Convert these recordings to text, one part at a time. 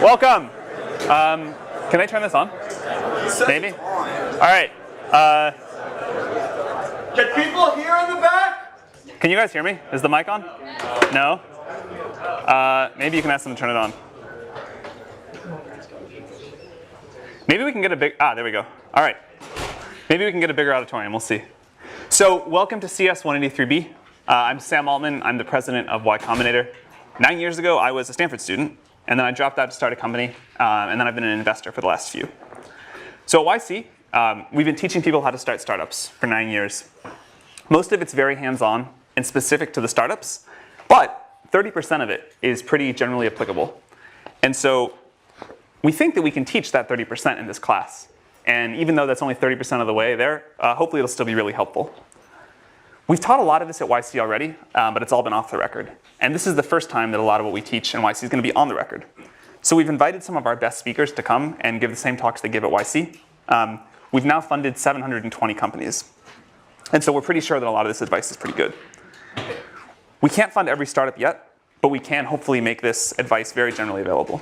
Welcome. Can I turn this on? Maybe? All right. Can people hear in the back? Can you guys hear me? Is the mic on? No? Maybe you can ask them to turn it on. Maybe we can get a big, there we go. All right. Maybe we can get a bigger auditorium, we'll see. So welcome to CS 183B. I'm Sam Altman, I'm the president of Y Combinator. 9 years ago, I was a Stanford student, and then I dropped out to start a company, and then I've been an investor for the last few. So at YC, we've been teaching people how to start startups for 9 years. Most of it's very hands-on and specific to the startups, but 30% of it is pretty generally applicable. And so we think that we can teach that 30% in this class. And even though that's only 30% of the way there, hopefully it'll still be really helpful. We've taught a lot of this at YC already, but it's all been off the record. And this is the first time that a lot of what we teach in YC is going to be on the record. So we've invited some of our best speakers to come and give the same talks they give at YC. We've now funded 720 companies. And so we're pretty sure that a lot of this advice is pretty good. We can't fund every startup yet, but we can hopefully make this advice very generally available.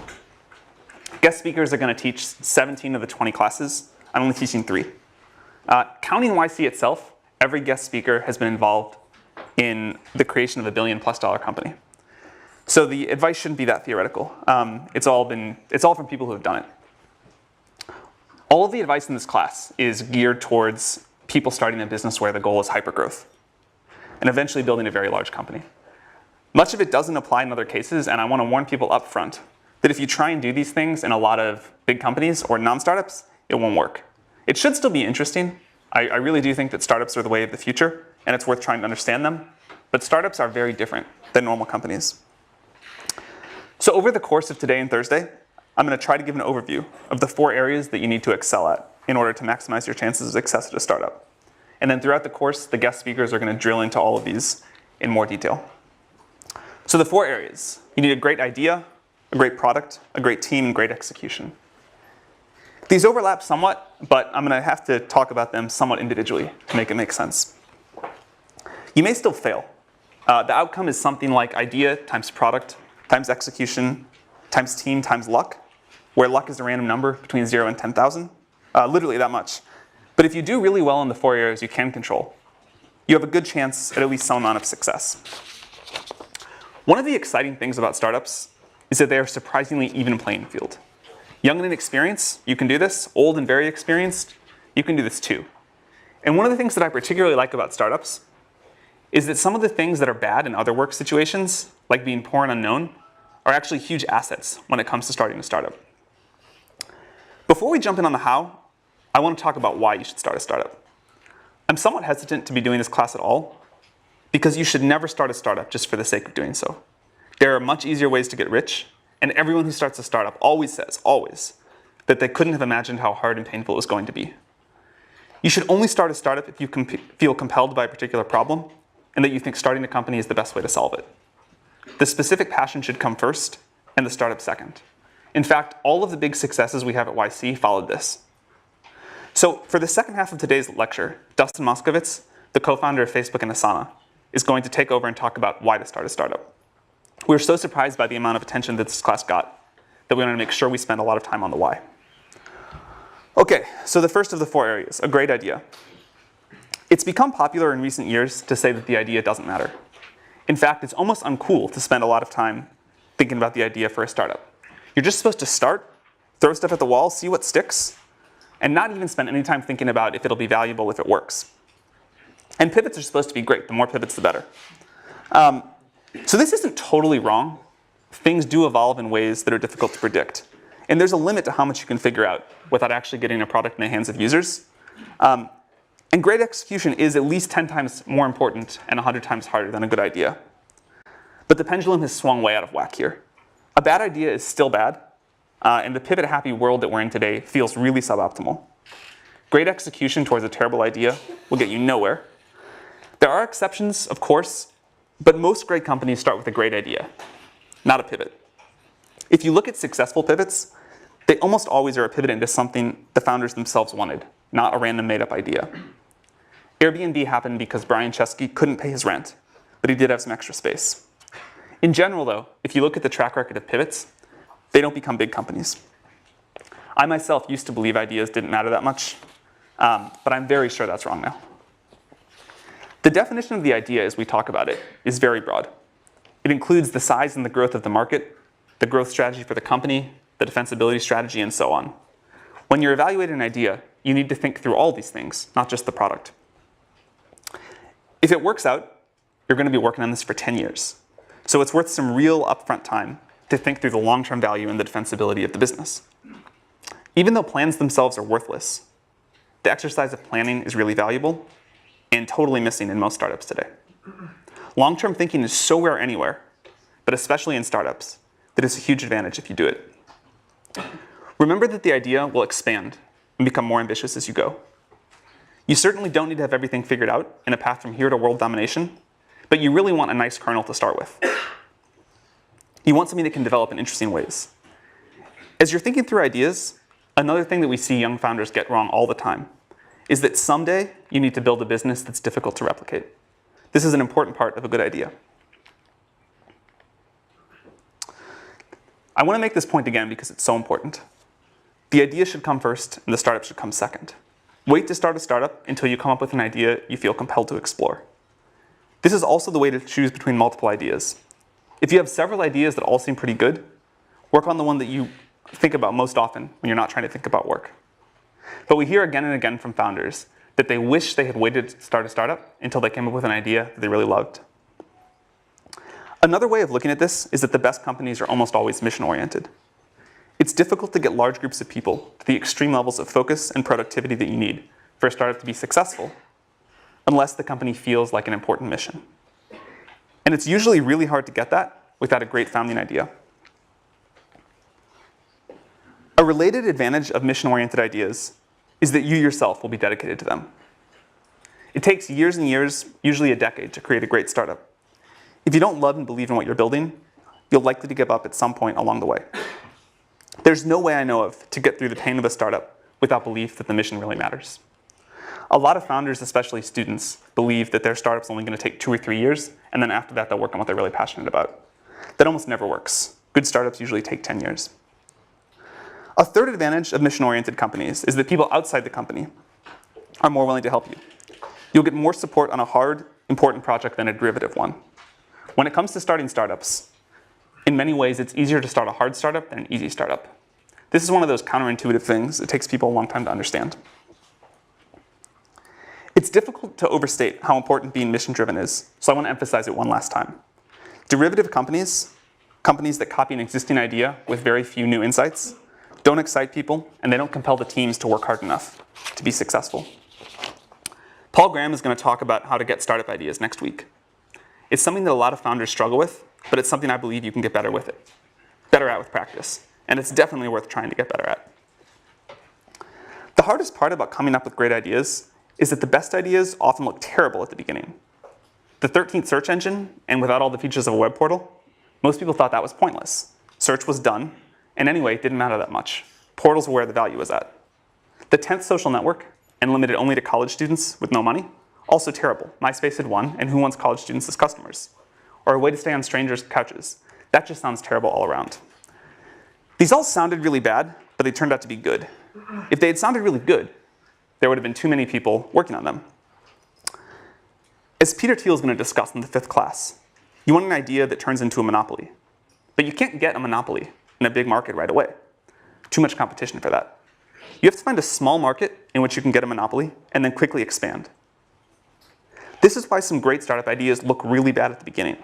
Guest speakers are going to teach 17 of the 20 classes. I'm only teaching 3. Counting YC itself, every guest speaker has been involved in the creation of a $1 billion+ company. So the advice shouldn't be that theoretical. It's all from people who have done it. All of the advice in this class is geared towards people starting a business where the goal is hypergrowth and eventually building a very large company. Much of it doesn't apply in other cases, and I want to warn people up front that if you try and do these things in a lot of big companies or non-startups, it won't work. It should still be interesting. I really do think that startups are the way of the future, and it's worth trying to understand them. But startups are very different than normal companies. So over the course of today and Thursday, I'm going to try to give an overview of the 4 areas that you need to excel at in order to maximize your chances of success at a startup. And then throughout the course, the guest speakers are going to drill into all of these in more detail. So the 4 areas. You need a great idea, a great product, a great team, and great execution. These overlap somewhat, but I'm going to have to talk about them somewhat individually to make it make sense. You may still fail. The outcome is something like idea times product times execution times team times luck, where luck is a random number between 0 and 10,000, literally that much. But if you do really well in the 4 areas you can control, you have a good chance at least some amount of success. One of the exciting things about startups is that they are surprisingly even playing field. Young and inexperienced, you can do this. Old and very experienced, you can do this too. And one of the things that I particularly like about startups is that some of the things that are bad in other work situations, like being poor and unknown, are actually huge assets when it comes to starting a startup. Before we jump in on the how, I want to talk about why you should start a startup. I'm somewhat hesitant to be doing this class at all, because you should never start a startup just for the sake of doing so. There are much easier ways to get rich, and everyone who starts a startup always says, that they couldn't have imagined how hard and painful it was going to be. You should only start a startup if you feel compelled by a particular problem, and that you think starting a company is the best way to solve it. The specific passion should come first, and the startup second. In fact, all of the big successes we have at YC followed this. So for the second half of today's lecture, Dustin Moskovitz, the co-founder of Facebook and Asana, is going to take over and talk about why to start a startup. We were so surprised by the amount of attention that this class got that we wanted to make sure we spend a lot of time on the why. Okay, so the first of the 4 areas, a great idea. It's become popular in recent years to say that the idea doesn't matter. In fact, it's almost uncool to spend a lot of time thinking about the idea for a startup. You're just supposed to start, throw stuff at the wall, see what sticks, and not even spend any time thinking about if it'll be valuable if it works. And pivots are supposed to be great. The more pivots, the better. So this isn't totally wrong. Things do evolve in ways that are difficult to predict. And there's a limit to how much you can figure out without actually getting a product in the hands of users. And great execution is at least 10 times more important and 100 times harder than a good idea. But the pendulum has swung way out of whack here. A bad idea is still bad, and the pivot-happy world that we're in today feels really suboptimal. Great execution towards a terrible idea will get you nowhere. There are exceptions, of course, but most great companies start with a great idea, not a pivot. If you look at successful pivots, they almost always are a pivot into something the founders themselves wanted, not a random made-up idea. Airbnb happened because Brian Chesky couldn't pay his rent, but he did have some extra space. In general, though, if you look at the track record of pivots, They don't become big companies. I myself used to believe ideas didn't matter that much, but I'm very sure that's wrong now. The definition of the idea as we talk about it is very broad. It includes the size and the growth of the market, the growth strategy for the company, the defensibility strategy, and so on. When you're evaluating an idea, you need to think through all these things, not just the product. If it works out, you're going to be working on this for 10 years. So it's worth some real upfront time to think through the long-term value and the defensibility of the business. Even though plans themselves are worthless, the exercise of planning is really valuable and totally missing in most startups today. Long-term thinking is so rare anywhere, but especially in startups, that it's a huge advantage if you do it. Remember that the idea will expand and become more ambitious as you go. You certainly don't need to have everything figured out in a path from here to world domination, but you really want a nice kernel to start with. You want something that can develop in interesting ways. As you're thinking through ideas, another thing that we see young founders get wrong all the time is that someday you need to build a business that's difficult to replicate. This is an important part of a good idea. I want to make this point again because it's so important. The idea should come first and the startup should come second. Wait to start a startup until you come up with an idea you feel compelled to explore. This is also the way to choose between multiple ideas. If you have several ideas that all seem pretty good, work on the one that you think about most often when you're not trying to think about work. But we hear again and again from founders that they wish they had waited to start a startup until they came up with an idea that they really loved. Another way of looking at this is that the best companies are almost always mission-oriented. It's difficult to get large groups of people to the extreme levels of focus and productivity that you need for a startup to be successful, unless the company feels like an important mission. And it's usually really hard to get that without a great founding idea. A related advantage of mission-oriented ideas is that you yourself will be dedicated to them. It takes years and years, usually a decade, to create a great startup. If you don't love and believe in what you're building, you'll likely to give up at some point along the way. There's no way I know of to get through the pain of a startup without belief that the mission really matters. A lot of founders, especially students, believe that their startup's only going to take 2 or 3 years, and then after that they'll work on what they're really passionate about. That almost never works. Good startups usually take 10 years. A third advantage of mission-oriented companies is that people outside the company are more willing to help you. You'll get more support on a hard, important project than a derivative one. When it comes to starting startups, in many ways it's easier to start a hard startup than an easy startup. This is one of those counterintuitive things that takes people a long time to understand. It's difficult to overstate how important being mission-driven is, so I want to emphasize it one last time. Derivative companies, companies that copy an existing idea with very few new insights, don't excite people, and they don't compel the teams to work hard enough to be successful. Paul Graham is going to talk about how to get startup ideas next week. It's something that a lot of founders struggle with, but it's something I believe you can get better at with practice, and it's definitely worth trying to get better at. The hardest part about coming up with great ideas is that the best ideas often look terrible at the beginning. The 13th search engine, and without all the features of a web portal, most people thought that was pointless. Search was done, and anyway, it didn't matter that much. Portals were where the value was at. The 10th social network, and limited only to college students with no money, also terrible. MySpace had won, and who wants college students as customers? Or a way to stay on strangers' couches. That just sounds terrible all around. These all sounded really bad, but they turned out to be good. If they had sounded really good, there would have been too many people working on them. As Peter Thiel is going to discuss in the 5th class, you want an idea that turns into a monopoly. But you can't get a monopoly in a big market right away. Too much competition for that. You have to find a small market in which you can get a monopoly and then quickly expand. This is why some great startup ideas look really bad at the beginning.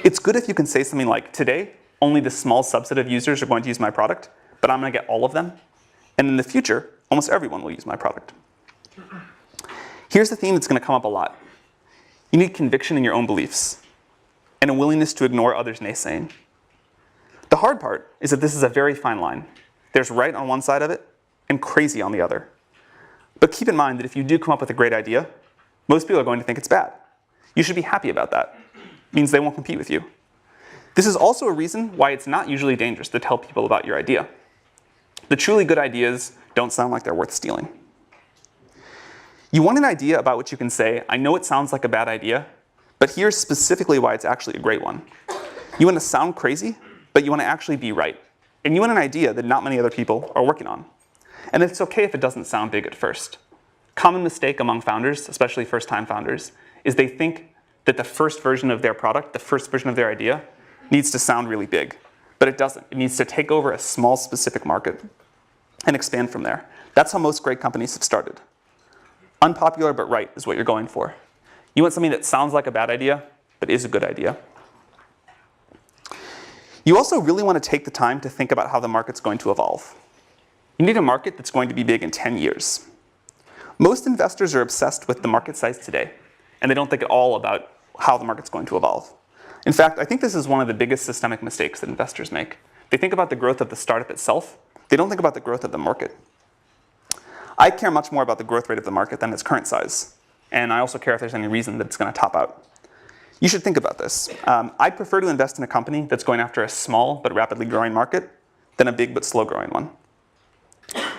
It's good if you can say something like, today, only this small subset of users are going to use my product, but I'm going to get all of them. And in the future, almost everyone will use my product. Here's the theme that's going to come up a lot. You need conviction in your own beliefs and a willingness to ignore others' naysaying. The hard part is that this is a very fine line. There's right on one side of it and crazy on the other. But keep in mind that if you do come up with a great idea, most people are going to think it's bad. You should be happy about that. It means they won't compete with you. This is also a reason why it's not usually dangerous to tell people about your idea. The truly good ideas don't sound like they're worth stealing. You want an idea about which you can say, I know it sounds like a bad idea, but here's specifically why it's actually a great one. You want to sound crazy, but you want to actually be right. and you want an idea that not many other people are working on. And it's okay if it doesn't sound big at first. Common mistake among founders, especially first-time founders, is they think that the first version of their product, the first version of their idea, needs to sound really big. But it doesn't. It needs to take over a small specific market and expand from there. That's how most great companies have started. Unpopular but right is what you're going for. You want something that sounds like a bad idea, but is a good idea. You also really want to take the time to think about how the market's going to evolve. You need a market that's going to be big in 10 years. Most investors are obsessed with the market size today, and they don't think at all about how the market's going to evolve. In fact, I think this is one of the biggest systemic mistakes that investors make. They think about the growth of the startup itself. They don't think about the growth of the market. I care much more about the growth rate of the market than its current size. And I also care if there's any reason that it's going to top out. You should think about this. I'd prefer to invest in a company that's going after a small but rapidly growing market than a big but slow growing one.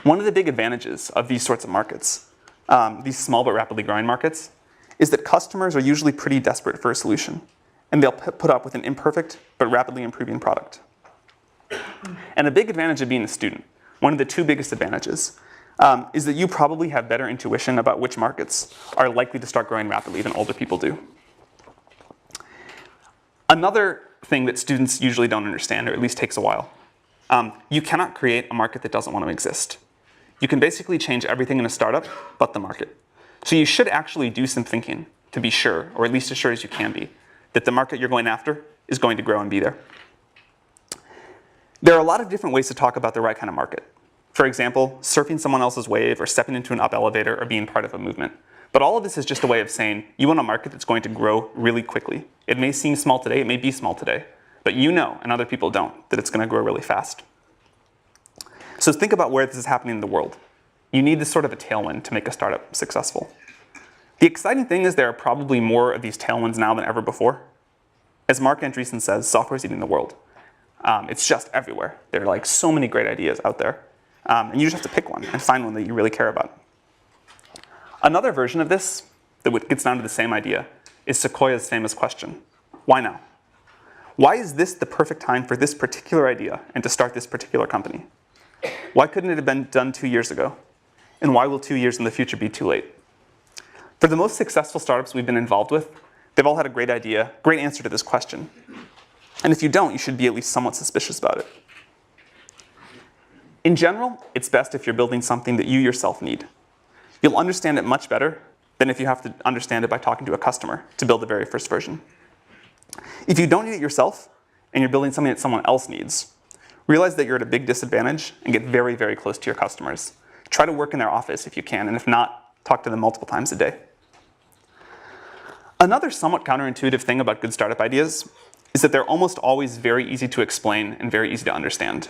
One of the big advantages of these sorts of markets, these small but rapidly growing markets, is that customers are usually pretty desperate for a solution. And they'll put up with an imperfect but rapidly improving product. And a big advantage of being a student, one of the two biggest advantages, is that you probably have better intuition about which markets are likely to start growing rapidly than older people do. Another thing that students usually don't understand, or at least takes a while, you cannot create a market that doesn't want to exist. You can basically change everything in a startup but the market. So you should actually do some thinking to be sure, or at least as sure as you can be, that the market you're going after is going to grow and be there. There are a lot of different ways to talk about the right kind of market. For example, surfing someone else's wave, or stepping into an up elevator, or being part of a movement. But all of this is just a way of saying you want a market that's going to grow really quickly. It may seem small today, it may be small today, but you know, and other people don't, that it's going to grow really fast. So think about where this is happening in the world. You need this sort of a tailwind to make a startup successful. The exciting thing is there are probably more of these tailwinds now than ever before. As Mark Andreessen says, software's eating the world. It's just everywhere. There are like so many great ideas out there. And you just have to pick one and find one that you really care about. Another version of this that gets down to the same idea is Sequoia's famous question, why now? Why is this the perfect time for this particular idea and to start this particular company? Why couldn't it have been done 2 years ago? And why will 2 years in the future be too late? For the most successful startups we've been involved with, they've all had a great idea, great answer to this question. And if you don't, you should be at least somewhat suspicious about it. In general, it's best if you're building something that you yourself need. You'll understand it much better than if you have to understand it by talking to a customer to build the very first version. If you don't need it yourself, and you're building something that someone else needs, realize that you're at a big disadvantage and get very, very close to your customers. Try to work in their office if you can, and if not, talk to them multiple times a day. Another somewhat counterintuitive thing about good startup ideas is that they're almost always very easy to explain and very easy to understand.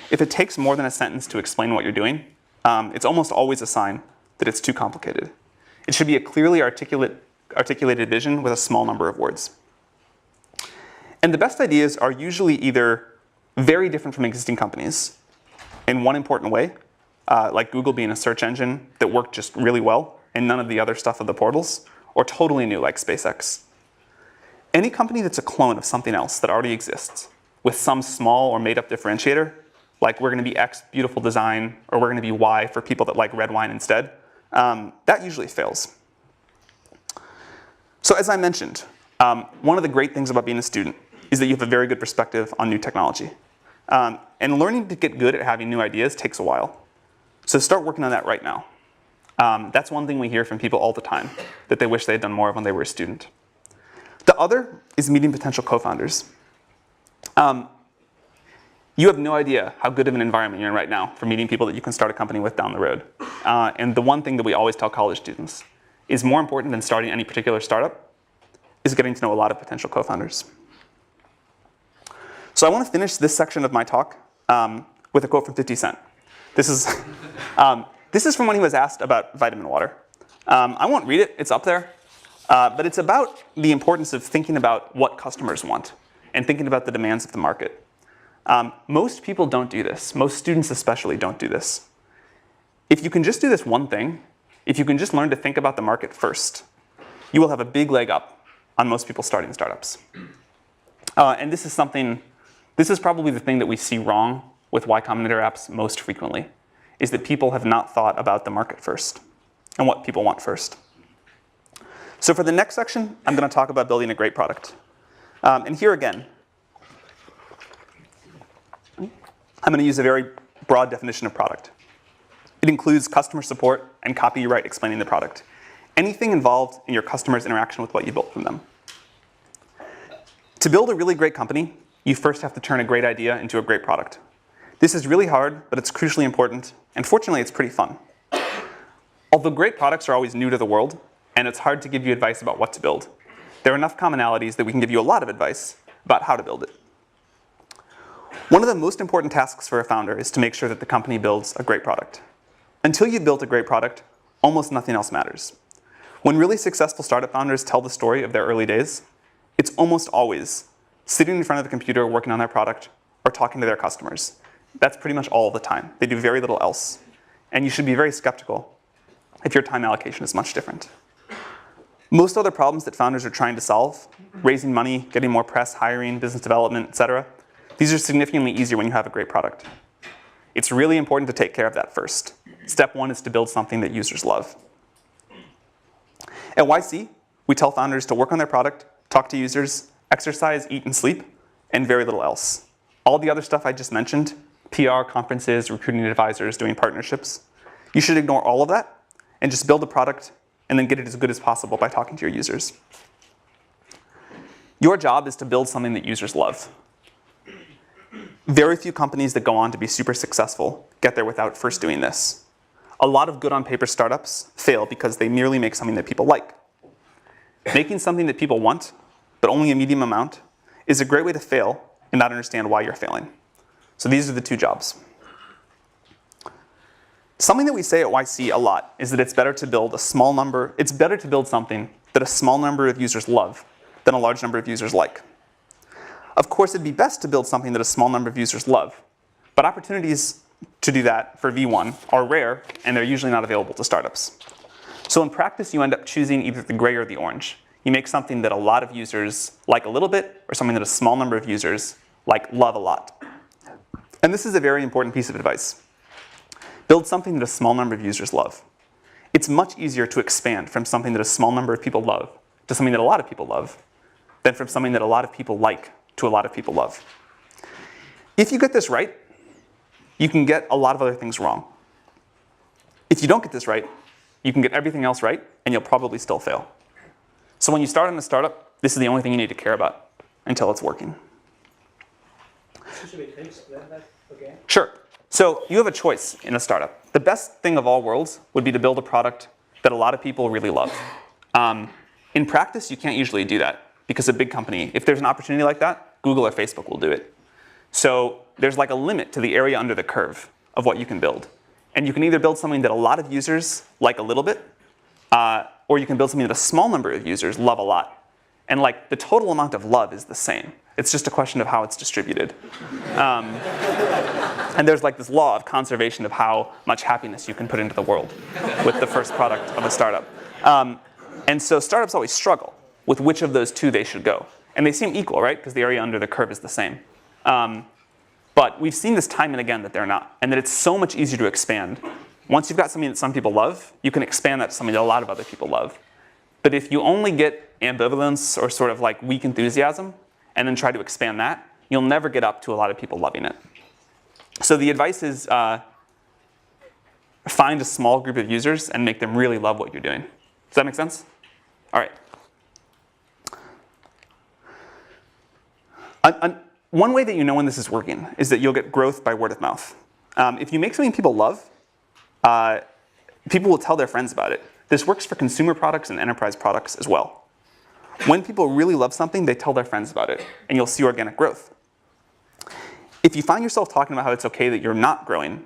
If it takes more than a sentence to explain what you're doing, it's almost always a sign that it's too complicated. It should be a clearly articulated vision with a small number of words. And the best ideas are usually either very different from existing companies in one important way, like Google being a search engine that worked just really well and none of the other stuff of the portals, or totally new like SpaceX. Any company that's a clone of something else that already exists with some small or made up differentiator, like we're going to be X beautiful design, or we're going to be Y for people that like red wine instead, that usually fails. So as I mentioned, one of the great things about being a student is that you have a very good perspective on new technology. And learning to get good at having new ideas takes a while. So start working on that right now. That's one thing we hear from people all the time, that they wish they had done more of when they were a student. The other is meeting potential co-founders. You have no idea how good of an environment you're in right now for meeting people that you can start a company with down the road. And the one thing that we always tell college students is more important than starting any particular startup is getting to know a lot of potential co-founders. So I want to finish this section of my talk with a quote from 50 Cent. This is from when he was asked about vitamin water. I won't read it, it's up there. But it's about the importance of thinking about what customers want and thinking about the demands of the market. Most people don't do this. Most students especially don't do this. If you can just do this one thing, if you can just learn to think about the market first, you will have a big leg up on most people starting startups. And this is probably the thing that we see wrong with Y Combinator apps most frequently, is that people have not thought about the market first and what people want first. So for the next section, I'm going to talk about building a great product. And here again, I'm going to use a very broad definition of product. It includes customer support and copyright explaining the product. Anything involved in your customer's interaction with what you built from them. To build a really great company, you first have to turn a great idea into a great product. This is really hard, but it's crucially important, and fortunately, it's pretty fun. Although great products are always new to the world, and it's hard to give you advice about what to build, there are enough commonalities that we can give you a lot of advice about how to build it. One of the most important tasks for a founder is to make sure that the company builds a great product. Until you've built a great product, almost nothing else matters. When really successful startup founders tell the story of their early days, it's almost always sitting in front of the computer working on their product or talking to their customers. That's pretty much all the time. They do very little else. And you should be very skeptical if your time allocation is much different. Most other problems that founders are trying to solve, raising money, getting more press, hiring, business development, etc., these are significantly easier when you have a great product. It's really important to take care of that first. Step one is to build something that users love. At YC, we tell founders to work on their product, talk to users, exercise, eat, and sleep, and very little else. All the other stuff I just mentioned, PR, conferences, recruiting advisors, doing partnerships, you should ignore all of that and just build a product and then get it as good as possible by talking to your users. Your job is to build something that users love. Very few companies that go on to be super successful get there without first doing this. A lot of good on paper startups fail because they merely make something that people like. Making something that people want, but only a medium amount, is a great way to fail and not understand why you're failing. So these are the two jobs. Something that we say at YC a lot is that it's better to build something that a small number of users love than a large number of users like. Of course, it'd be best to build something that a small number of users love, but opportunities to do that for V1 are rare, and they're usually not available to startups. So in practice, you end up choosing either the gray or the orange. You make something that a lot of users like a little bit, or something that a small number of users love a lot. And this is a very important piece of advice. Build something that a small number of users love. It's much easier to expand from something that a small number of people love to something that a lot of people love than from something that a lot of people like to a lot of people love. If you get this right, you can get a lot of other things wrong. If you don't get this right, you can get everything else right, and you'll probably still fail. So when you start in a startup, this is the only thing you need to care about until it's working. Should we explain that again? Sure. So you have a choice in a startup. The best thing of all worlds would be to build a product that a lot of people really love. In practice, you can't usually do that because a big company, if there's an opportunity like that, Google or Facebook will do it. So there's a limit to the area under the curve of what you can build. And you can either build something that a lot of users like a little bit, or you can build something that a small number of users love a lot. And the total amount of love is the same. It's just a question of how it's distributed. And there's this law of conservation of how much happiness you can put into the world with the first product of a startup. And so startups always struggle with which of those two they should go. And they seem equal, right? Because the area under the curve is the same. But we've seen this time and again that they're not, and that it's so much easier to expand. Once you've got something that some people love, you can expand that to something that a lot of other people love. But if you only get ambivalence or sort of weak enthusiasm, and then try to expand that, you'll never get up to a lot of people loving it. So the advice is find a small group of users and make them really love what you're doing. Does that make sense? All right. One way that you know when this is working is that you'll get growth by word of mouth. If you make something people love, people will tell their friends about it. This works for consumer products and enterprise products as well. When people really love something, they tell their friends about it, and you'll see organic growth. If you find yourself talking about how it's okay that you're not growing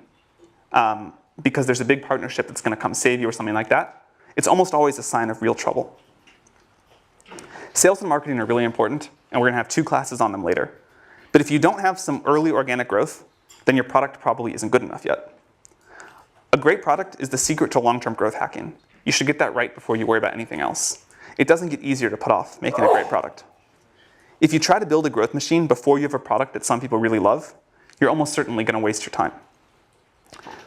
because there's a big partnership that's going to come save you or something like that, it's almost always a sign of real trouble. Sales and marketing are really important, and we're going to have 2 classes on them later. But if you don't have some early organic growth, then your product probably isn't good enough yet. A great product is the secret to long-term growth hacking. You should get that right before you worry about anything else. It doesn't get easier to put off making a great product. If you try to build a growth machine before you have a product that some people really love, you're almost certainly going to waste your time.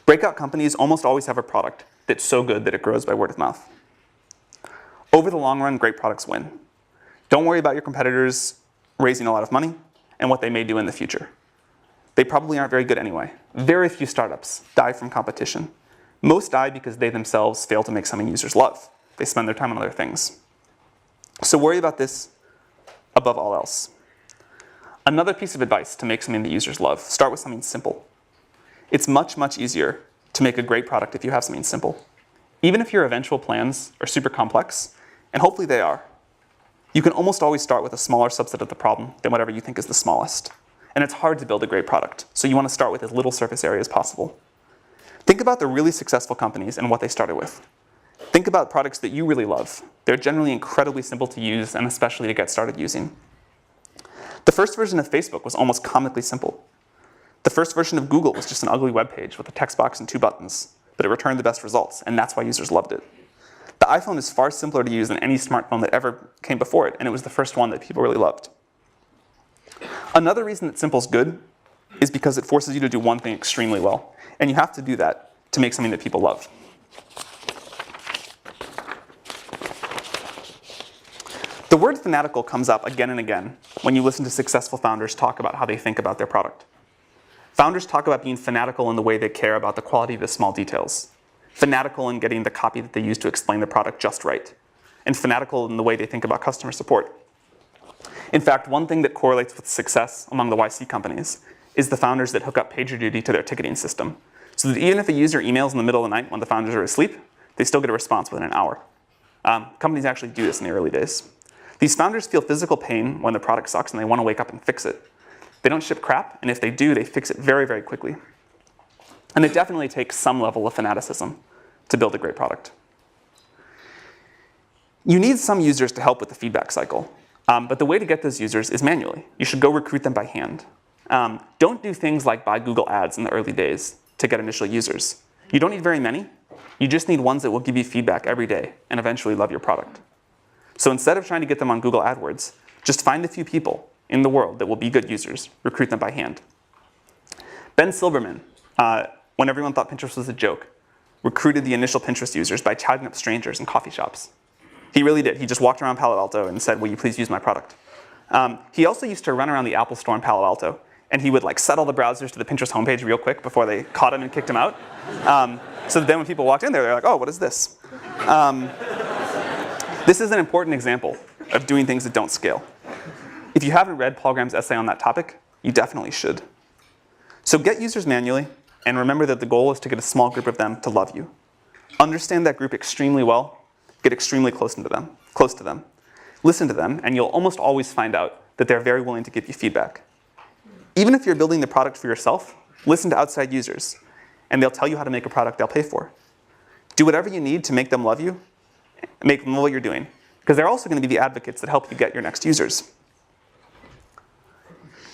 Breakout companies almost always have a product that's so good that it grows by word of mouth. Over the long run, great products win. Don't worry about your competitors raising a lot of money and what they may do in the future. They probably aren't very good anyway. Very few startups die from competition. Most die because they themselves fail to make something users love. They spend their time on other things. So worry about this above all else. Another piece of advice to make something that users love, start with something simple. It's much, much easier to make a great product if you have something simple. Even if your eventual plans are super complex, and hopefully they are, you can almost always start with a smaller subset of the problem than whatever you think is the smallest. And it's hard to build a great product, so you want to start with as little surface area as possible. Think about the really successful companies and what they started with. Think about products that you really love. They're generally incredibly simple to use and especially to get started using. The first version of Facebook was almost comically simple. The first version of Google was just an ugly web page with a text box and 2 buttons, but it returned the best results, and that's why users loved it. The iPhone is far simpler to use than any smartphone that ever came before it, and it was the first one that people really loved. Another reason that simple is good is because it forces you to do one thing extremely well, and you have to do that to make something that people love. The word fanatical comes up again and again when you listen to successful founders talk about how they think about their product. Founders talk about being fanatical in the way they care about the quality of the small details, fanatical in getting the copy that they use to explain the product just right, and fanatical in the way they think about customer support. In fact, one thing that correlates with success among the YC companies is the founders that hook up PagerDuty to their ticketing system, so that even if a user emails in the middle of the night when the founders are asleep, they still get a response within an hour. Companies actually do this in the early days. These founders feel physical pain when the product sucks and they want to wake up and fix it. They don't ship crap, and if they do, they fix it very, very quickly. And it definitely takes some level of fanaticism to build a great product. You need some users to help with the feedback cycle, but the way to get those users is manually. You should go recruit them by hand. Don't do things like buy Google Ads in the early days to get initial users. You don't need very many. You just need ones that will give you feedback every day and eventually love your product. So instead of trying to get them on Google AdWords, just find a few people in the world that will be good users, recruit them by hand. Ben Silbermann, when everyone thought Pinterest was a joke, recruited the initial Pinterest users by chatting up strangers in coffee shops. He really did. He just walked around Palo Alto and said, will you please use my product? He also used to run around the Apple store in Palo Alto, and he would set all the browsers to the Pinterest homepage real quick before they caught him and kicked him out. So that then when people walked in there, they're like, oh, what is this? This is an important example of doing things that don't scale. If you haven't read Paul Graham's essay on that topic, you definitely should. So get users manually, and remember that the goal is to get a small group of them to love you. Understand that group extremely well, get extremely close to them. Listen to them, and you'll almost always find out that they're very willing to give you feedback. Even if you're building the product for yourself, listen to outside users, and they'll tell you how to make a product they'll pay for. Do whatever you need to make them love you, make them love what you're doing, because they're also going to be the advocates that help you get your next users.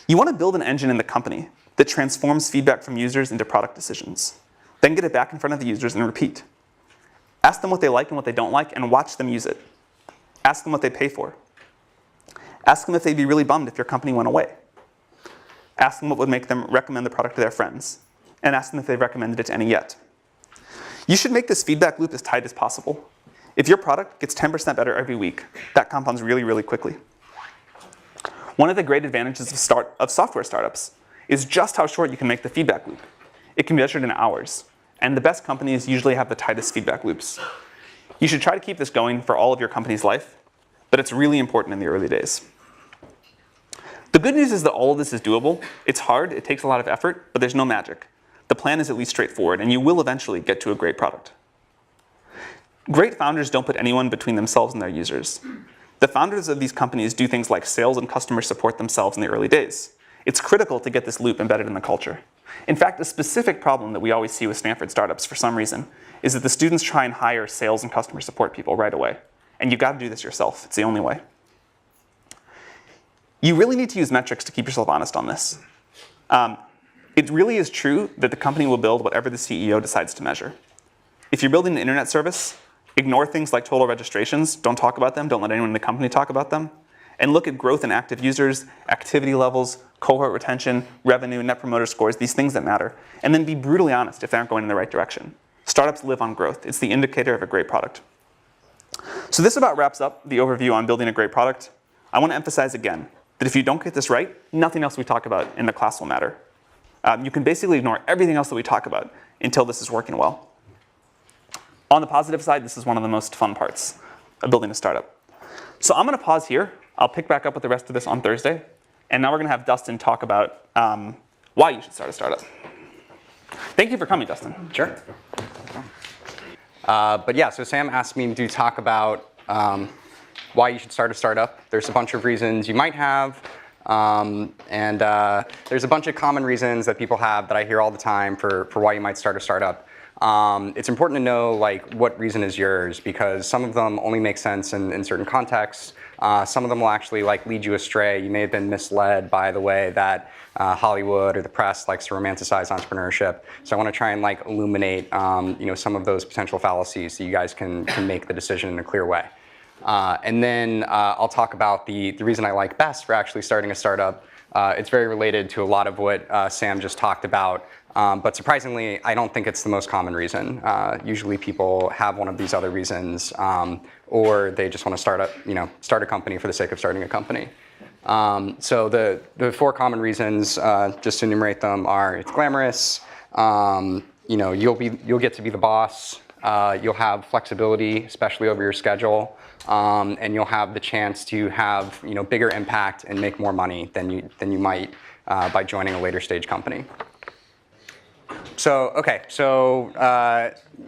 You want to build an engine in the company that transforms feedback from users into product decisions. Then get it back in front of the users and repeat. Ask them what they like and what they don't like, and watch them use it. Ask them what they pay for. Ask them if they'd be really bummed if your company went away. Ask them what would make them recommend the product to their friends. And ask them if they've recommended it to any yet. You should make this feedback loop as tight as possible. If your product gets 10% better every week, that compounds really, really quickly. One of the great advantages of software startups is just how short you can make the feedback loop. It can be measured in hours, and the best companies usually have the tightest feedback loops. You should try to keep this going for all of your company's life, but it's really important in the early days. The good news is that all of this is doable. It's hard, it takes a lot of effort, but there's no magic. The plan is at least straightforward, and you will eventually get to a great product. Great founders don't put anyone between themselves and their users. The founders of these companies do things like sales and customer support themselves in the early days. It's critical to get this loop embedded in the culture. In fact, a specific problem that we always see with Stanford startups for some reason is that the students try and hire sales and customer support people right away. And you've got to do this yourself. It's the only way. You really need to use metrics to keep yourself honest on this. It really is true that the company will build whatever the CEO decides to measure. If you're building an internet service, ignore things like total registrations. Don't talk about them. Don't let anyone in the company talk about them. and look at growth in active users, activity levels, cohort retention, revenue, net promoter scores, these things that matter, and then be brutally honest if they aren't going in the right direction. Startups live on growth. It's the indicator of a great product. So this about wraps up the overview on building a great product. I want to emphasize again that if you don't get this right, nothing else we talk about in the class will matter. You can basically ignore everything else that we talk about until this is working well. On the positive side, this is one of the most fun parts of building a startup. So I'm going to pause here. I'll pick back up with the rest of this on Thursday. And now we're going to have Dustin talk about why you should start a startup. Thank you for coming, Dustin. Sure. But yeah, so Sam asked me to talk about why you should start a startup. There's a bunch of reasons you might have. And there's a bunch of common reasons that people have that I hear all the time for why you might start a startup. It's important to know like what reason is yours, because some of them only make sense in certain contexts. Some of them will actually like lead you astray. You may have been misled by the way that Hollywood or the press likes to romanticize entrepreneurship. So I want to try and like illuminate some of those potential fallacies so you guys can make the decision in a clear way. And then I'll talk about the reason I like best for actually starting a startup. It's very related to a lot of what Sam just talked about. But surprisingly, I don't think it's the most common reason. Usually people have one of these other reasons, or they just want to start a company for the sake of starting a company. So the four common reasons, just to enumerate them, are it's glamorous, you'll get to be the boss, you'll have flexibility, especially over your schedule, and you'll have the chance to have bigger impact and make more money than you might by joining a later stage company. So, okay,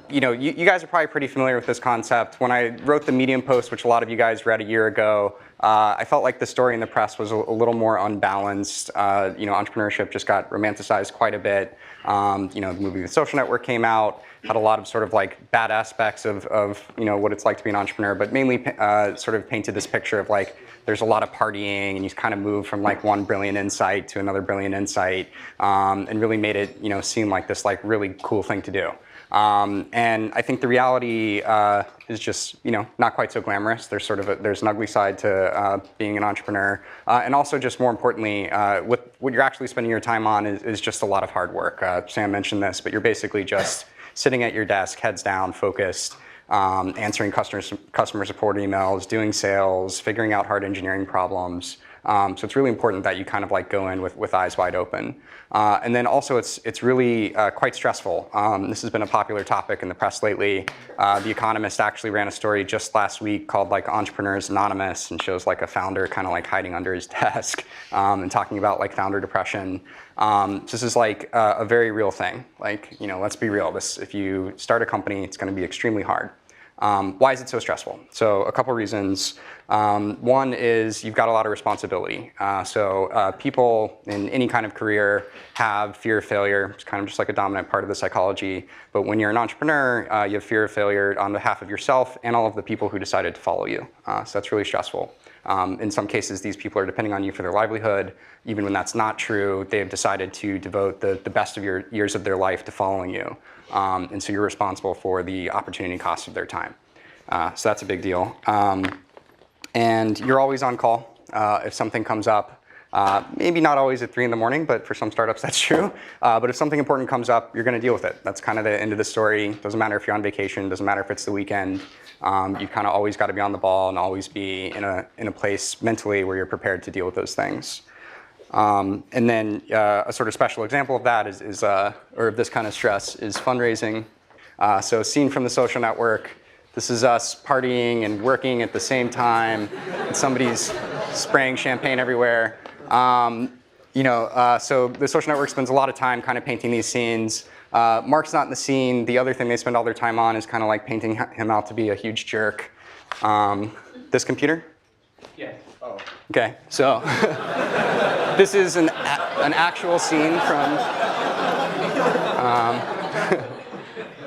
you guys are probably pretty familiar with this concept. When I wrote the Medium post, which a lot of you guys read a year ago, I felt like the story in the press was a little more unbalanced. Entrepreneurship just got romanticized quite a bit. The movie The Social Network came out, had a lot of sort of like bad aspects of what it's like to be an entrepreneur, but mainly sort of painted this picture of like there's a lot of partying and you kind of move from like one brilliant insight to another brilliant insight, and really made it seem like this like really cool thing to do. And I think the reality is just not quite so glamorous. There's an ugly side to being an entrepreneur, and also just more importantly, what you're actually spending your time on is just a lot of hard work. Sam mentioned this, but you're basically just sitting at your desk, heads down, focused, answering customer support emails, doing sales, figuring out hard engineering problems. So it's really important that you kind of like go in with eyes wide open. And then also it's really quite stressful. This has been a popular topic in the press lately. The Economist actually ran a story just last week called like Entrepreneurs Anonymous, and shows like a founder kind of like hiding under his desk and talking about like founder depression. This is like a very real thing. Like, let's be real. If you start a company, it's going to be extremely hard. Why is it so stressful? So a couple reasons. One is you've got a lot of responsibility. So people in any kind of career have fear of failure. It's kind of just like a dominant part of the psychology. But when you're an entrepreneur, you have fear of failure on behalf of yourself and all of the people who decided to follow you. So that's really stressful. In some cases, these people are depending on you for their livelihood. Even when that's not true, they have decided to devote the best of your years of their life to following you. And so you're responsible for the opportunity cost of their time. So that's a big deal. And you're always on call if something comes up. Maybe not always at 3 in the morning, but for some startups that's true. But if something important comes up, you're going to deal with it. That's kind of the end of the story. Doesn't matter if you're on vacation, doesn't matter if it's the weekend. You kind of always got to be on the ball and always be in a place mentally where you're prepared to deal with those things. And then a sort of special example of that or of this kind of stress is fundraising. So scene from The Social Network. This is us partying and working at the same time, and somebody's spraying champagne everywhere. So The Social Network spends a lot of time kind of painting these scenes. Mark's not in the scene. The other thing they spend all their time on is kind of like painting him out to be a huge jerk. This computer? Yeah. Oh. Okay, so this is an actual scene from.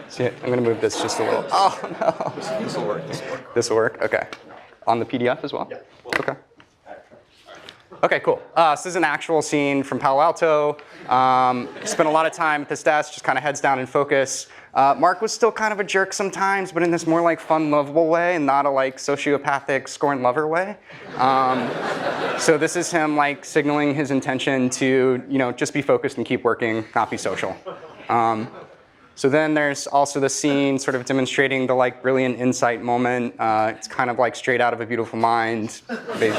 See, I'm going to move this just a little. Oh no. This will work. This will work. Okay. On the PDF as well. Yeah. Okay. Okay, cool. So this is an actual scene from Palo Alto. Spent a lot of time at this desk, just kind of heads down and focus. Mark was still kind of a jerk sometimes, but in this more like fun, lovable way, and not a like sociopathic scorn lover way. So this is him like signaling his intention to just be focused and keep working, not be social. So then there's also the scene sort of demonstrating the like brilliant insight moment. It's kind of like straight out of A Beautiful Mind. They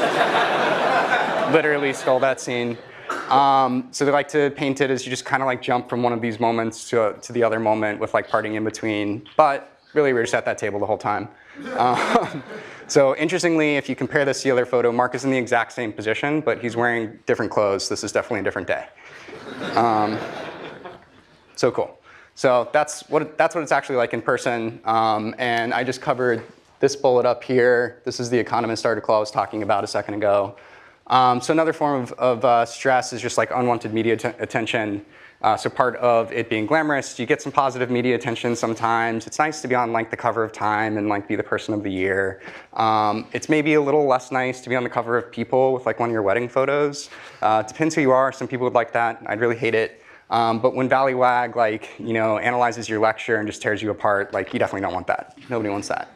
literally stole that scene. So they like to paint it as you just kind of like jump from one of these moments to the other moment with like parting in between. But really, we're just at that table the whole time. So interestingly, if you compare this to the other photo, Mark is in the exact same position, but he's wearing different clothes. This is definitely a different day. So cool. So that's what it's actually like in person. And I just covered this bullet up here. This is the Economist article I was talking about a second ago. So another form of stress is just like unwanted media attention. So part of it being glamorous, you get some positive media attention sometimes. It's nice to be on like the cover of Time and like be the person of the year. It's maybe a little less nice to be on the cover of People with like one of your wedding photos. Depends who you are. Some people would like that. I'd really hate it. But when Valleywag like analyzes your lecture and just tears you apart, like you definitely don't want that. Nobody wants that.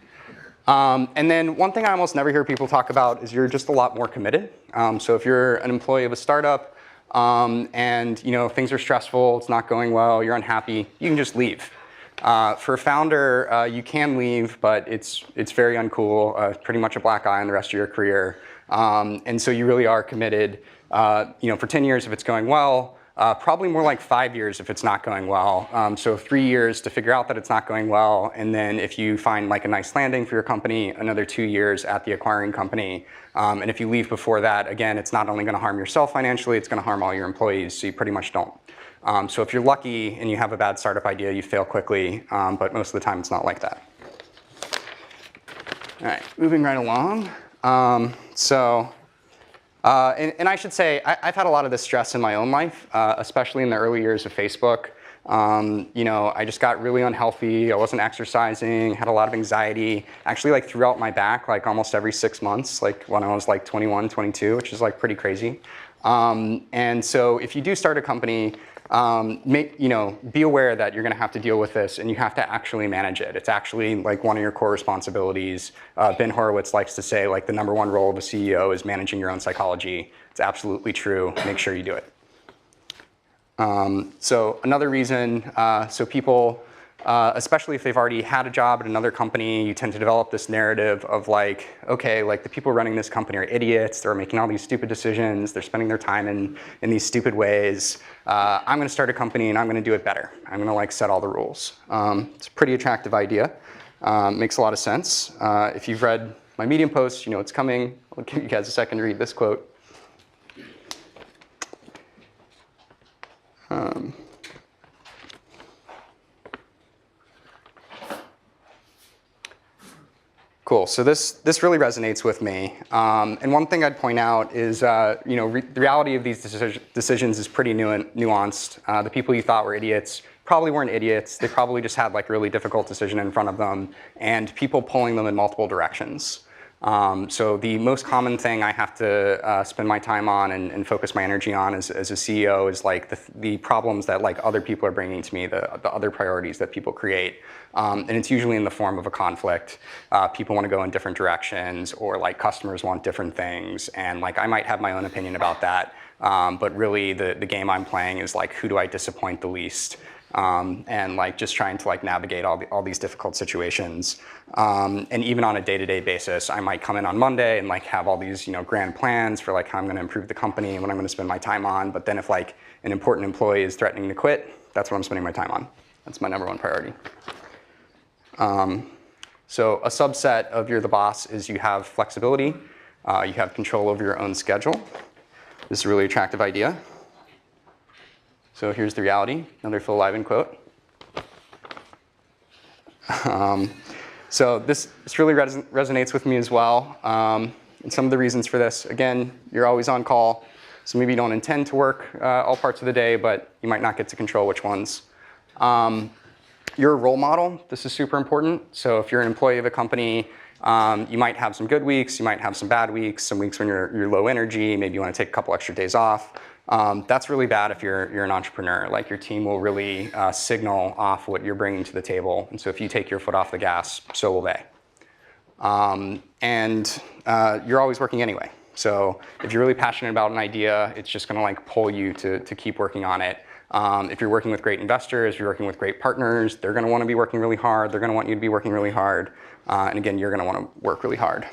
And then one thing I almost never hear people talk about is you're just a lot more committed. So if you're an employee of a startup and things are stressful, it's not going well, you're unhappy, you can just leave. For a founder, you can leave, but it's very uncool. Pretty much a black eye on the rest of your career. And so you really are committed. For 10 years if it's going well. Probably more like 5 years if it's not going well. So 3 years to figure out that it's not going well, and then if you find like a nice landing for your company, another 2 years at the acquiring company. And if you leave before that, again, it's not only going to harm yourself financially, it's going to harm all your employees, so you pretty much don't. So if you're lucky and you have a bad startup idea, you fail quickly, but most of the time it's not like that. All right, moving right along. And I should say, I've had a lot of this stress in my own life, especially in the early years of Facebook. I just got really unhealthy. I wasn't exercising, had a lot of anxiety, actually like threw out my back like almost every 6 months, like when I was like 21, 22, which is like pretty crazy. And so if you do start a company, be aware that you're going to have to deal with this and you have to actually manage it. It's actually like one of your core responsibilities. Ben Horowitz likes to say like the #1 role of a CEO is managing your own psychology. It's absolutely true. Make sure you do it. So another reason, people, especially if they've already had a job at another company, you tend to develop this narrative of like, okay, like the people running this company are idiots. They're making all these stupid decisions. They're spending their time in these stupid ways. I'm going to start a company and I'm going to do it better. I'm going to like set all the rules. It's a pretty attractive idea. Makes a lot of sense. If you've read my Medium post, you know it's coming. I'll give you guys a second to read this quote. Cool. So this really resonates with me. And one thing I'd point out is, the reality of these decisions is pretty nuanced. The people you thought were idiots probably weren't idiots. They probably just had like a really difficult decision in front of them, and people pulling them in multiple directions. So the most common thing I have to spend my time on and focus my energy on as a CEO is like the problems that like other people are bringing to me, the other priorities that people create. And it's usually in the form of a conflict. People want to go in different directions, or like customers want different things. And like I might have my own opinion about that. But really the game I'm playing is like, who do I disappoint the least? And like just trying to like navigate all these difficult situations. And even on a day-to-day basis, I might come in on Monday and like have all these grand plans for like how I'm going to improve the company and what I'm going to spend my time on. But then if like an important employee is threatening to quit, that's what I'm spending my time on. That's my #1 priority. So a subset of you're the boss is you have flexibility. You have control over your own schedule. This is a really attractive idea. So here's the reality, another Phil Liven quote. So this really resonates with me as well. And some of the reasons for this, again, you're always on call. So maybe you don't intend to work all parts of the day, but you might not get to control which ones. You're a role model. This is super important. So if you're an employee of a company, you might have some good weeks, you might have some bad weeks, some weeks when you're low energy, maybe you want to take a couple extra days off. That's really bad if you're an entrepreneur. Like your team will really signal off what you're bringing to the table. And so if you take your foot off the gas, so will they. You're always working anyway. So if you're really passionate about an idea, it's just gonna like pull you to keep working on it. If you're working with great investors, you're working with great partners, they're gonna wanna be working really hard, they're gonna want you to be working really hard. And again, you're gonna wanna work really hard.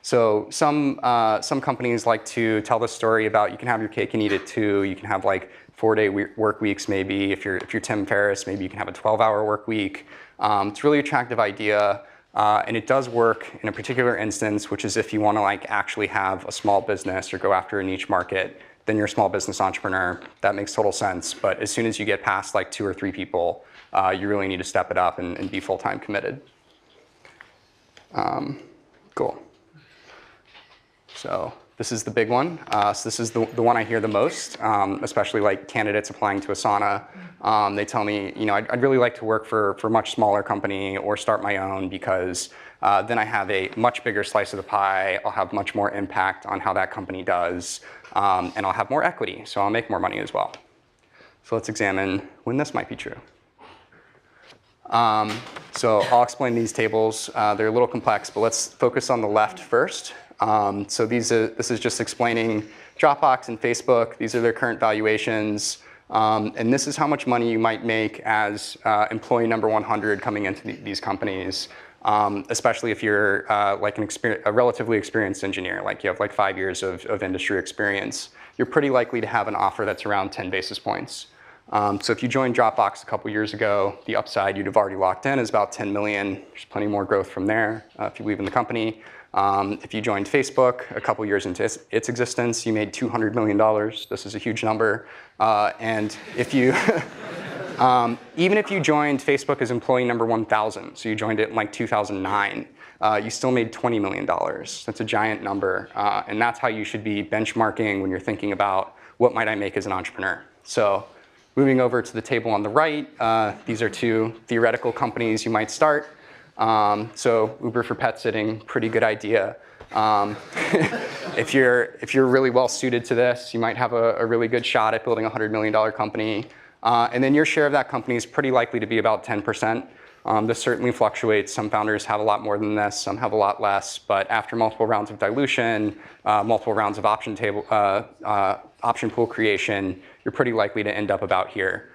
So some companies like to tell the story about you can have your cake and eat it too. You can have like 4-day work weeks maybe. If you're Tim Ferriss, maybe you can have a 12-hour work week. It's a really attractive idea. And it does work in a particular instance, which is if you want to like actually have a small business or go after a niche market, then you're a small business entrepreneur. That makes total sense. But as soon as you get past like 2 or 3 people, you really need to step it up and be full-time committed. Cool. So this is the big one. So this is the one I hear the most, especially like candidates applying to Asana. They tell me, you know, I'd really like to work for a much smaller company or start my own because then I have a much bigger slice of the pie. I'll have much more impact on how that company does, and I'll have more equity, so I'll make more money as well. So let's examine when this might be true. So I'll explain these tables. They're a little complex, but let's focus on the left first. So this is just explaining Dropbox and Facebook. These are their current valuations. And this is how much money you might make as employee number 100 coming into these companies, especially if you're like a relatively experienced engineer, like you have like 5 years of industry experience. You're pretty likely to have an offer that's around 10 basis points. So if you joined Dropbox a couple years ago, the upside you'd have already locked in is about 10 million. There's plenty more growth from there if you leave in the company. If you joined Facebook a couple years into its existence, you made $200 million. This is a huge number. And if you, even if you joined Facebook as employee number 1,000, so you joined it in like 2009, you still made $20 million. That's a giant number. And that's how you should be benchmarking when you're thinking about what might I make as an entrepreneur. So moving over to the table on the right, these are 2 theoretical companies you might start. So Uber for pet sitting, pretty good idea. If you're really well suited to this, you might have a really good shot at building a $100 million company. And then your share of that company is pretty likely to be about 10%. This certainly fluctuates. Some founders have a lot more than this, some have a lot less. But after multiple rounds of dilution, multiple rounds of option pool creation, you're pretty likely to end up about here.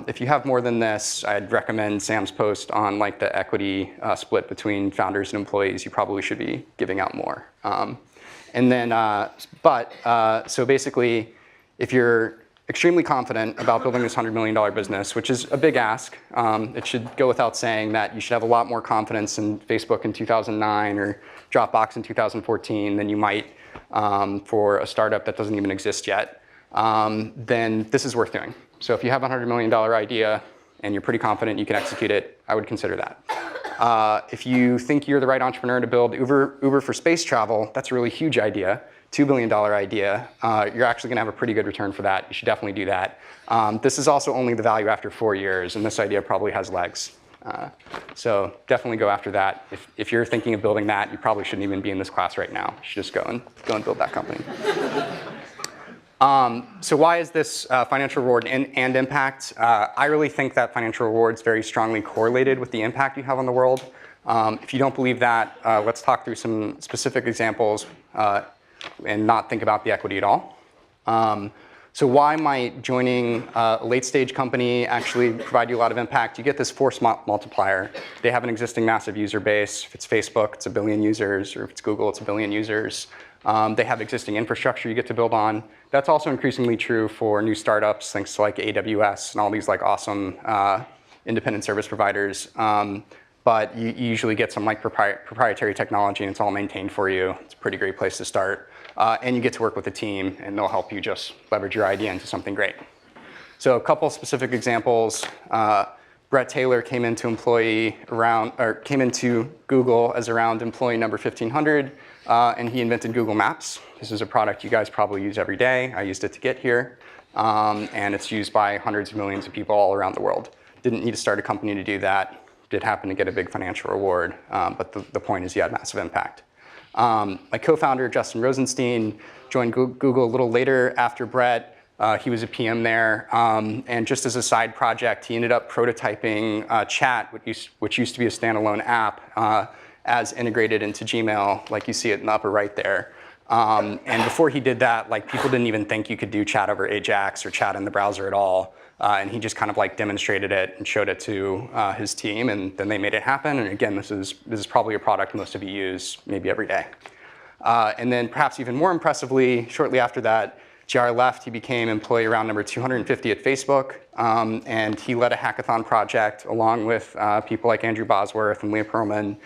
If you have more than this, I'd recommend Sam's post on like the equity split between founders and employees. You probably should be giving out more. So basically, if you're extremely confident about building this $100 million business, which is a big ask, it should go without saying that you should have a lot more confidence in Facebook in 2009 or Dropbox in 2014 than you might for a startup that doesn't even exist yet. Then this is worth doing. So if you have a $100 million idea and you're pretty confident you can execute it, I would consider that. If you think you're the right entrepreneur to build Uber for space travel, that's a really huge idea, $2 billion idea. You're actually gonna have a pretty good return for that. You should definitely do that. This is also only the value after 4 years, and this idea probably has legs. So definitely go after that. If you're thinking of building that, you probably shouldn't even be in this class right now. You should just go and build that company. So why is this financial reward and impact? I really think that financial reward is very strongly correlated with the impact you have on the world. If you don't believe that, let's talk through some specific examples and not think about the equity at all. So why might joining a late stage company actually provide you a lot of impact? You get this force multiplier. They have an existing massive user base. If it's Facebook, it's 1 billion users, or if it's Google, it's 1 billion users. They have existing infrastructure you get to build on. That's also increasingly true for new startups, thanks to like AWS and all these like awesome independent service providers. But you usually get some like proprietary technology and it's all maintained for you. It's a pretty great place to start. And you get to work with a team and they'll help you just leverage your idea into something great. So a couple specific examples. Brett Taylor came into Google as around employee number 1,500, and he invented Google Maps. This is a product you guys probably use every day. I used it to get here, and it's used by hundreds of millions of people all around the world. Didn't need to start a company to do that. Did happen to get a big financial reward, but the point is he had massive impact. My co-founder, Justin Rosenstein, joined Google a little later after Brett. He was a PM there. And just as a side project, he ended up prototyping Chat, which used to be a standalone app, as integrated into Gmail, like you see it in the upper right there. And before he did that, like people didn't even think you could do chat over Ajax or chat in the browser at all. And he just kind of like demonstrated it and showed it to his team, and then they made it happen. And again, this is probably a product most of you use maybe every day. And then perhaps even more impressively, shortly after that, JR left. He became employee round number 250 at Facebook, and he led a hackathon project along with people like Andrew Bosworth and Leah Pearlman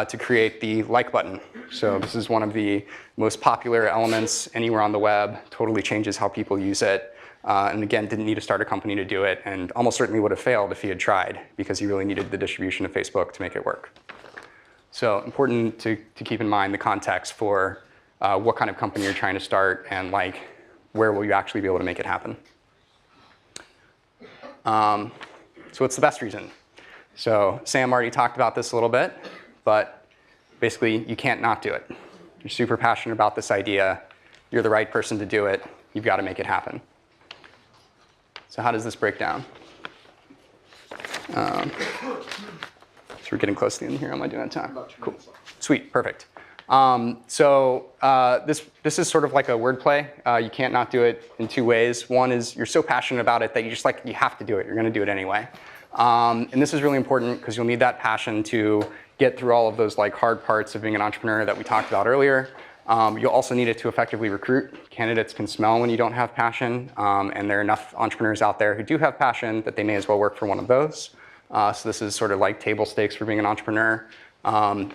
to create the like button. So this is one of the most popular elements anywhere on the web, totally changes how people use it. And again, didn't need to start a company to do it, and almost certainly would have failed if he had tried, because he really needed the distribution of Facebook to make it work. So important to keep in mind the context for what kind of company you're trying to start, and like where will you actually be able to make it happen. So what's the best reason? So Sam already talked about this a little bit, but basically you can't not do it. You're super passionate about this idea. You're the right person to do it. You've got to make it happen. So how does this break down? So we're getting close to the end here. Am I doing that time? Cool. Sweet, perfect. This is sort of like a wordplay. You can't not do it in two ways. One is you're so passionate about it that you have to do it. You're going to do it anyway. And this is really important because you'll need that passion to get through all of those like hard parts of being an entrepreneur that we talked about earlier. You'll also need it to effectively recruit. Candidates can smell when you don't have passion, and there are enough entrepreneurs out there who do have passion that they may as well work for one of those. So this is sort of like table stakes for being an entrepreneur.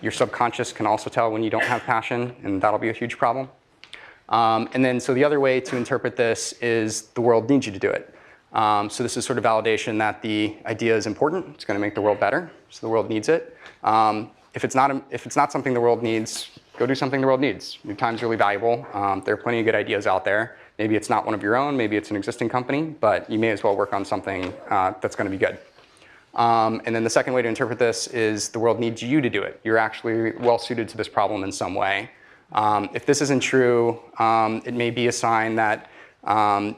Your subconscious can also tell when you don't have passion, and that'll be a huge problem. And then, so the other way to interpret this is the world needs you to do it. So this is sort of validation that the idea is important. It's going to make the world better, so the world needs it. If it's not something the world needs, go do something the world needs. Your time's really valuable. There are plenty of good ideas out there. Maybe it's not one of your own, maybe it's an existing company, but you may as well work on something that's going to be good. And then the second way to interpret this is the world needs you to do it. You're actually well suited to this problem in some way. If this isn't true, it may be a sign that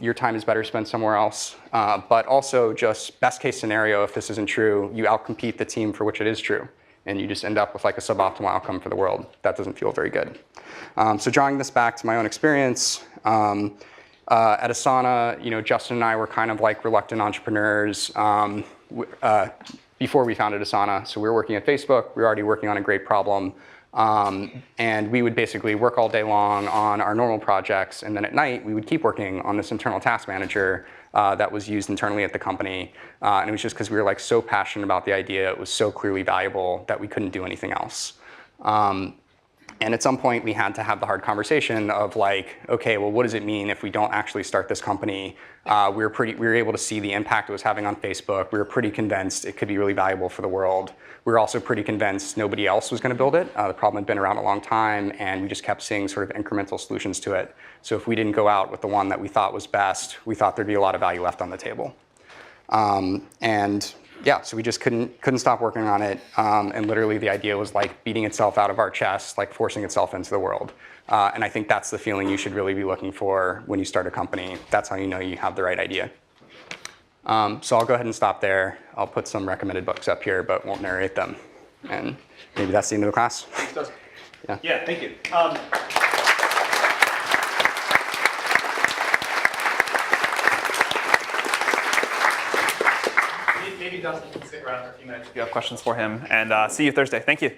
your time is better spent somewhere else. But also just best case scenario, if this isn't true, you outcompete the team for which it is true. And you just end up with like a suboptimal outcome for the world. That doesn't feel very good. So drawing this back to my own experience, at Asana, Justin and I were kind of like reluctant entrepreneurs before we founded Asana. So we were working at Facebook. We were already working on a great problem. And we would basically work all day long on our normal projects. And then at night, we would keep working on this internal task manager that was used internally at the company. And it was just because we were like so passionate about the idea. It was so clearly valuable that we couldn't do anything else. And at some point, we had to have the hard conversation of like, okay, well, what does it mean if we don't actually start this company? We were able to see the impact it was having on Facebook. We were pretty convinced it could be really valuable for the world. We were also pretty convinced nobody else was going to build it. The problem had been around a long time, and we just kept seeing sort of incremental solutions to it. So if we didn't go out with the one that we thought was best, we thought there'd be a lot of value left on the table. And yeah, so we just couldn't stop working on it. And literally the idea was like beating itself out of our chest, like forcing itself into the world. And I think that's the feeling you should really be looking for when you start a company. That's how you know you have the right idea. So I'll go ahead and stop there. I'll put some recommended books up here, but won't narrate them. And maybe that's the end of the class. Thanks, Dustin. Yeah. Yeah, thank you. Maybe Dustin can stick around for a few minutes if you have questions for him. And see you Thursday. Thank you.